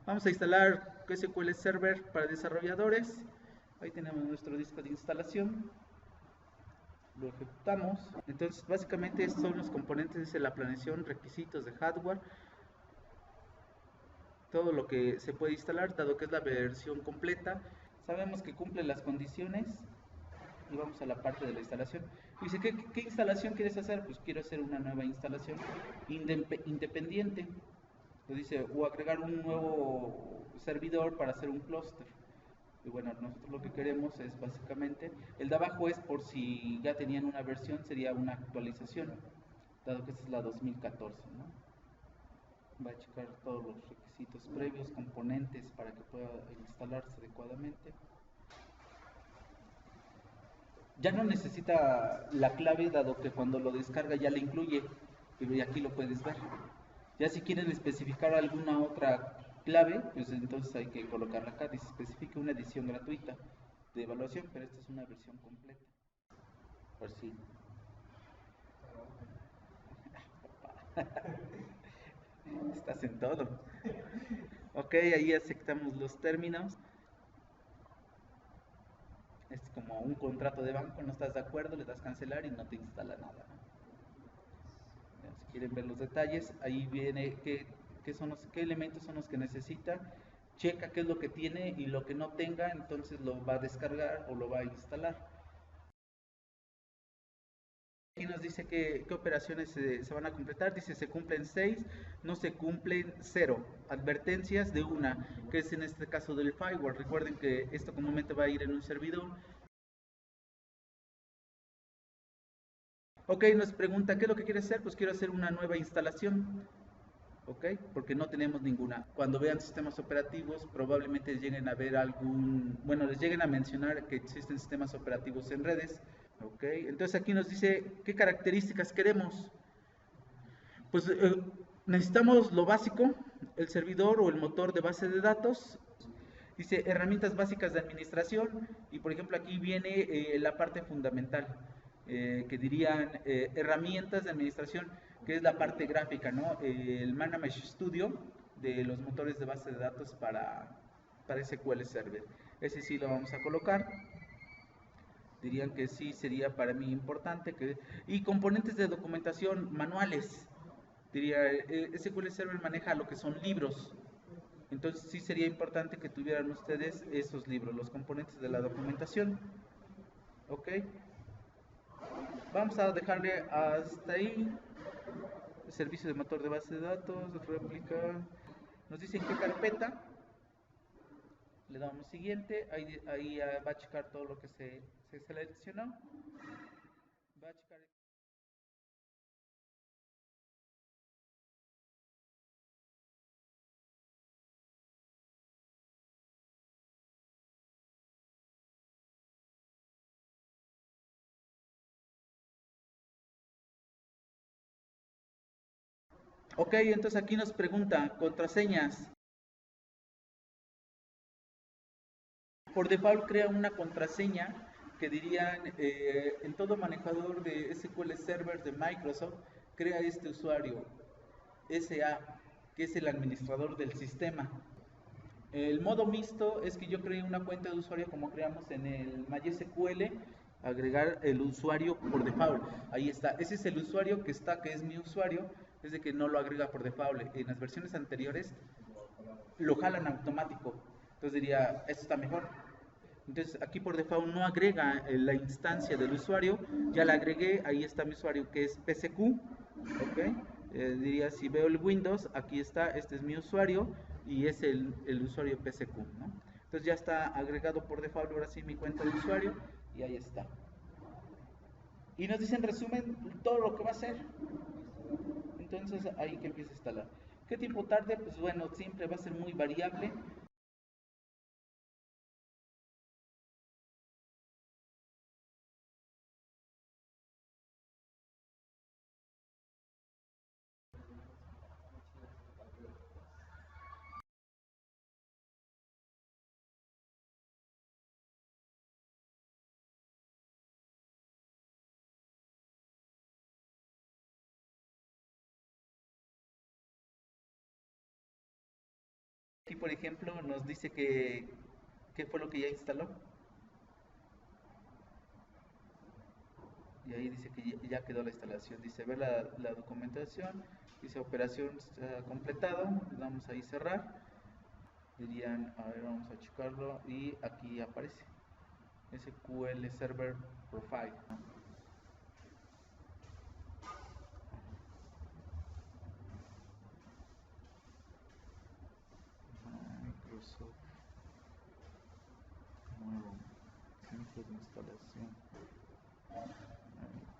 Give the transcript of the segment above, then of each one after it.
Vamos a instalar SQL Server para desarrolladores. Ahí tenemos nuestro disco de instalación. Lo ejecutamos. Entonces, básicamente estos son los componentes de la planeación, requisitos de hardware, todo lo que se puede instalar, dado que es la versión completa. Sabemos que cumple las condiciones y vamos a la parte de la instalación. Dice, ¿qué instalación quieres hacer? Pues quiero hacer una nueva instalación independiente. Entonces dice, o agregar un nuevo servidor para hacer un clúster. Y bueno, nosotros lo que queremos es básicamente, el de abajo es por si ya tenían una versión, sería una actualización, dado que esta es la 2014, ¿no? Va a checar todos los requisitos previos, componentes para que pueda instalarse adecuadamente. Ya no necesita la clave, dado que cuando lo descarga ya la incluye, y aquí lo puedes ver. Ya si quieren especificar alguna otra clave, pues entonces hay que colocarla acá. Dice especifica una edición gratuita de evaluación, pero esta es una versión completa. Por si. Estás en todo. Ok, ahí aceptamos los términos. Es como un contrato de banco, no estás de acuerdo, le das cancelar y no te instala nada, ¿no? Si quieren ver los detalles, ahí viene qué elementos son los que necesita, checa qué es lo que tiene y lo que no tenga, entonces lo va a descargar o lo va a instalar. Aquí nos dice qué operaciones se van a completar, dice se cumplen 6, no se cumplen 0, advertencias de una, que es en este caso del firewall. Recuerden que esto comúnmente va a ir en un servidor. Ok, nos pregunta, ¿qué es lo que quiere hacer? Pues quiero hacer una nueva instalación. ¿Ok? Porque no tenemos ninguna. Cuando vean sistemas operativos, probablemente lleguen a ver bueno, les lleguen a mencionar que existen sistemas operativos en redes. ¿Ok? Entonces aquí nos dice qué características queremos. Pues necesitamos lo básico, el servidor o el motor de base de datos. Dice herramientas básicas de administración y por ejemplo aquí viene la parte fundamental, que dirían herramientas de administración, que es la parte gráfica, ¿no? El Manage Studio de los motores de base de datos para SQL Server. Ese sí lo vamos a colocar. Dirían que sí sería para mí importante. Y componentes de documentación manuales. Diría, SQL Server maneja lo que son libros. Entonces sí sería importante que tuvieran ustedes esos libros, los componentes de la documentación. ¿Ok? Vamos a dejarle hasta ahí. El servicio de motor de base de datos, réplica. Nos dicen qué carpeta. Le damos siguiente. Ahí va a checar todo lo que se seleccionó. Va a checar. Ok, entonces aquí nos pregunta contraseñas. Por default crea una contraseña que dirían en todo manejador de SQL Server de Microsoft, crea este usuario SA, que es el administrador del sistema. El modo mixto es que yo creé una cuenta de usuario como creamos en el MySQL, agregar el usuario por default. Ahí está, ese es el usuario que está, que es mi usuario, es de que no lo agrega por default. En las versiones anteriores lo jalan automático. Entonces diría, esto está mejor. Entonces aquí por default no agrega la instancia del usuario, ya la agregué, ahí está mi usuario que es PCQ, ¿ok? Diría si veo el Windows, aquí está, este es mi usuario y es el usuario PCQ, ¿no? Entonces ya está agregado por default ahora sí mi cuenta de usuario y ahí está. Y nos dice en resumen todo lo que va a hacer. Entonces ahí que empieza a instalar. ¿Qué tiempo tarde? Pues bueno, siempre va a ser muy variable. Aquí, por ejemplo, nos dice qué fue lo que ya instaló. Y ahí dice que ya quedó la instalación. Dice ver la documentación. Dice operación completado. Le damos ahí cerrar. Dirían, a ver, vamos a checarlo. Y aquí aparece SQL Server Profile, ¿no? Microsoft nuevo centro de instalación.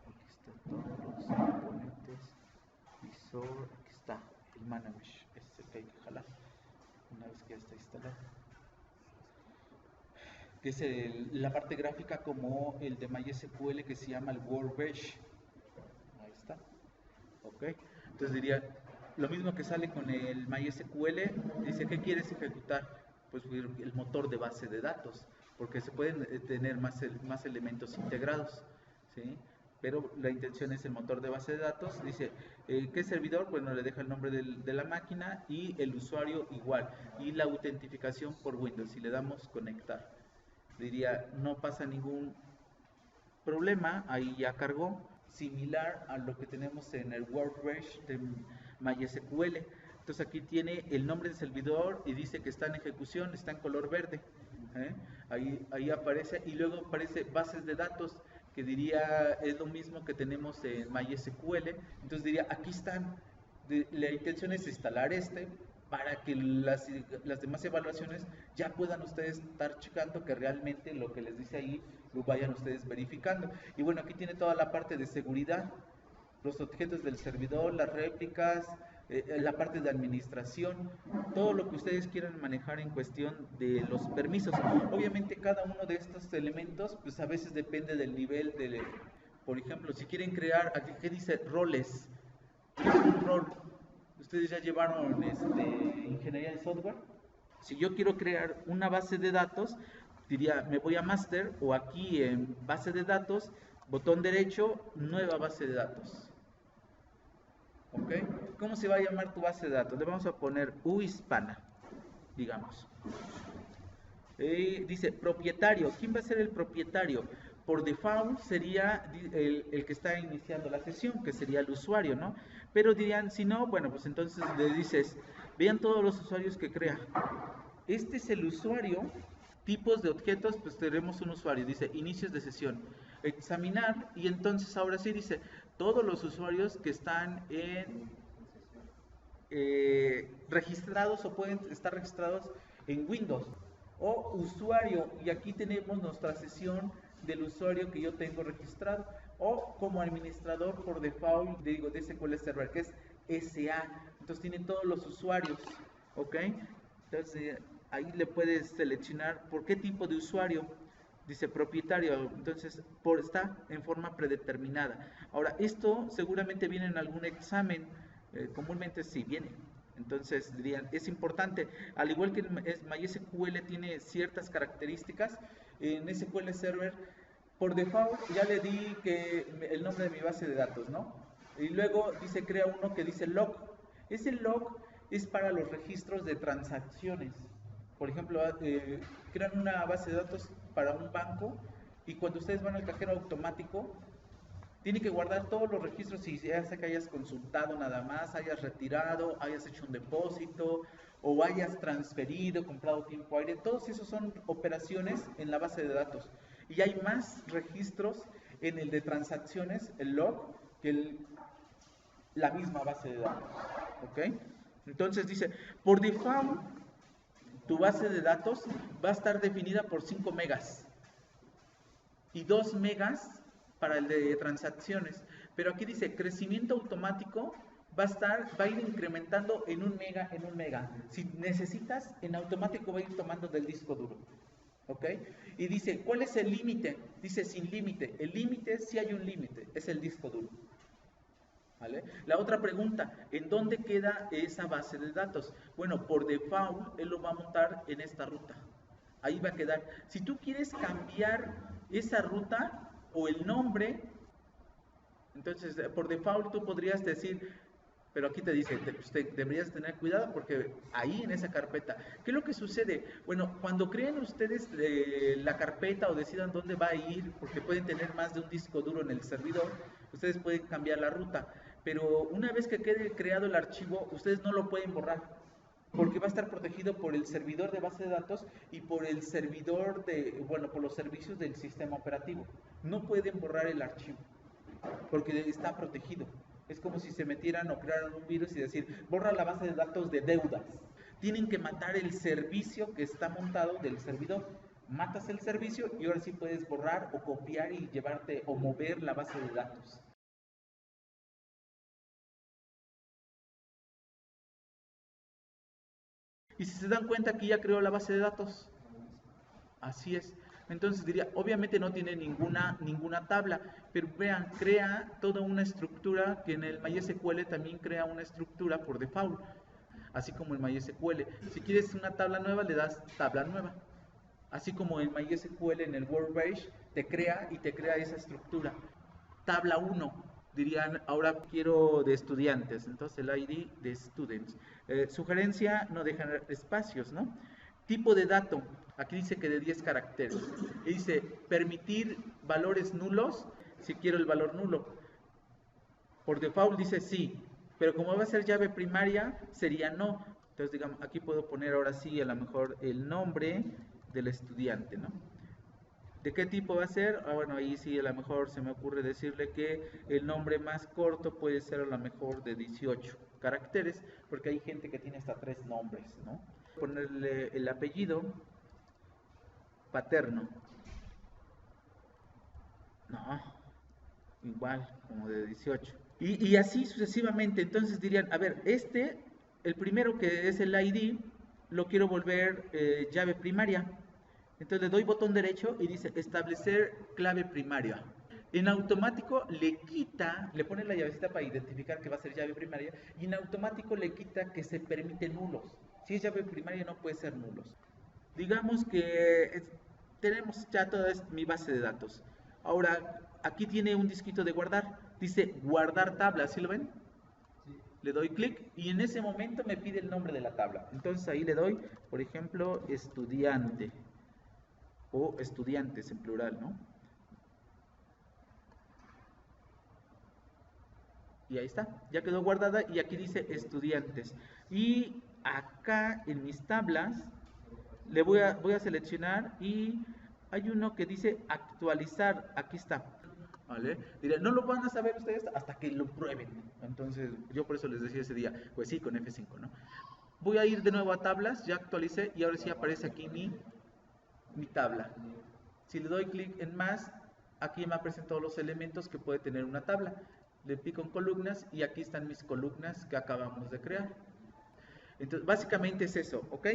Aquí están todos los componentes. Visor, aquí está el Manamesh. Este es el que hay que jalar una vez que ya está instalado. Que es la parte gráfica como el de MySQL que se llama el Workbench. Ahí está. Ok. Entonces diría, lo mismo que sale con el MySQL, dice, ¿qué quieres ejecutar? Pues el motor de base de datos, porque se pueden tener más elementos integrados, ¿sí? Pero la intención es el motor de base de datos. Dice, ¿qué servidor? Bueno, le deja el nombre de la máquina y el usuario igual. Y la autentificación por Windows. Si le damos conectar, diría, no pasa ningún problema, ahí ya cargó, similar a lo que tenemos en el Workbench de MySQL. Entonces aquí tiene el nombre del servidor y dice que está en ejecución, está en color verde. ¿Eh? Ahí aparece y luego aparece bases de datos que diría es lo mismo que tenemos en MySQL. Entonces diría, aquí están. La intención es instalar para que las demás evaluaciones ya puedan ustedes estar checando que realmente lo que les dice ahí lo vayan ustedes verificando. Y bueno, aquí tiene toda la parte de seguridad, los objetos del servidor, las réplicas, la parte de administración, todo lo que ustedes quieran manejar en cuestión de los permisos. Obviamente cada uno de estos elementos, pues a veces depende del nivel de, por ejemplo, si quieren crear, aquí que dice roles, ¿qué es un rol? Ustedes ya llevaron ingeniería de software. Si yo quiero crear una base de datos, diría, me voy a master o aquí en base de datos, botón derecho, nueva base de datos. ¿Ok? ¿Cómo se va a llamar tu base de datos? Le vamos a poner Hispana, digamos. Dice propietario. ¿Quién va a ser el propietario? Por default sería el que está iniciando la sesión, que sería el usuario, ¿no? Pero dirían, si no, bueno, pues entonces le dices, vean todos los usuarios que crea. Este es el usuario. Tipos de objetos, pues tenemos un usuario. Dice inicios de sesión. Examinar. Y entonces ahora sí dice todos los usuarios que están registrados o pueden estar registrados en Windows. O usuario. Y aquí tenemos nuestra sesión del usuario que yo tengo registrado. O como administrador por default, digo, de SQL Server, que es SA. Entonces tiene todos los usuarios. ¿Ok? Entonces ahí le puedes seleccionar por qué tipo de usuario. Dice propietario, entonces está en forma predeterminada. Ahora, esto seguramente viene en algún examen, comúnmente sí viene. Entonces dirían, es importante, al igual que MySQL tiene ciertas características, en SQL Server, por default ya le di que el nombre de mi base de datos, ¿no? Y luego dice, crea uno que dice log. Ese log es para los registros de transacciones. Por ejemplo, crean una base de datos para un banco y cuando ustedes van al cajero automático, tiene que guardar todos los registros, si ya sea que hayas consultado nada más, hayas retirado, hayas hecho un depósito o hayas transferido, comprado tiempo aire. Todos esos son operaciones en la base de datos. Y hay más registros en el de transacciones, el log, que la misma base de datos. ¿Ok? Entonces dice, por default, tu base de datos va a estar definida por 5 megas y 2 megas para el de transacciones. Pero aquí dice crecimiento automático va a ir incrementando en 1 mega, en 1 mega. Si necesitas, en automático va a ir tomando del disco duro. ¿Ok? Y dice, ¿cuál es el límite? Dice sin límite. El límite, si hay un límite, es el disco duro. ¿Vale? La otra pregunta, ¿en dónde queda esa base de datos? Bueno, por default, él lo va a montar en esta ruta. Ahí va a quedar. Si tú quieres cambiar esa ruta o el nombre, entonces por default tú podrías decir, pero aquí te dice, usted deberías tener cuidado porque ahí en esa carpeta, ¿qué es lo que sucede? Bueno, cuando creen ustedes la carpeta o decidan dónde va a ir, porque pueden tener más de un disco duro en el servidor, ustedes pueden cambiar la ruta, pero una vez que quede creado el archivo, ustedes no lo pueden borrar, porque va a estar protegido por el servidor de base de datos y por el servidor bueno, por los servicios del sistema operativo. No pueden borrar el archivo, porque está protegido. Es como si se metieran o crearan un virus y decir, borra la base de datos de deudas. Tienen que matar el servicio que está montado del servidor. Matas el servicio y ahora sí puedes borrar o copiar y llevarte o mover la base de datos. Y si se dan cuenta que ya creó la base de datos, así es. Entonces diría, obviamente no tiene ninguna tabla, pero vean, crea toda una estructura que en el MySQL también crea una estructura por default, así como el MySQL. Si quieres una tabla nueva, le das tabla nueva. Así como el MySQL en el Workbench te crea esa estructura. Tabla 1, dirían, ahora quiero de estudiantes, entonces el ID de students. Sugerencia, no dejar espacios, ¿no? Tipo de dato, aquí dice que de 10 caracteres. Y dice, permitir valores nulos, si quiero el valor nulo. Por default dice sí, pero como va a ser llave primaria, sería no. Entonces, digamos, aquí puedo poner ahora sí a lo mejor el nombre del estudiante, ¿no? ¿De qué tipo va a ser? Bueno, ahí sí a lo mejor se me ocurre decirle que el nombre más corto puede ser a lo mejor de 18 caracteres, porque hay gente que tiene hasta 3 nombres, ¿no? Ponerle el apellido paterno. No, igual, como de 18. Y así sucesivamente. Entonces dirían, a ver, el primero que es el ID, lo quiero volver llave primaria. Entonces le doy botón derecho y dice establecer clave primaria. En automático le pone la llavecita para identificar que va a ser llave primaria y en automático le quita que se permite nulos. Si es llave primaria no puede ser nulos. Digamos que tenemos ya toda mi base de datos. Ahora, aquí tiene un disquito de guardar. Dice guardar tabla, ¿sí lo ven? Le doy clic y en ese momento me pide el nombre de la tabla. Entonces ahí le doy, por ejemplo, estudiante o estudiantes en plural, ¿no? Y ahí está, ya quedó guardada y aquí dice estudiantes. Y acá en mis tablas voy a seleccionar y hay uno que dice actualizar, aquí está. ¿Vale? Diré, no lo van a saber ustedes hasta que lo prueben. Entonces, yo por eso les decía ese día, pues sí, con F5, ¿no? Voy a ir de nuevo a tablas, ya actualicé y ahora sí aparece aquí mi tabla. Si le doy clic en más, aquí me aparecen todos los elementos que puede tener una tabla. Le pico en columnas y aquí están mis columnas que acabamos de crear. Entonces, básicamente es eso, ¿ok?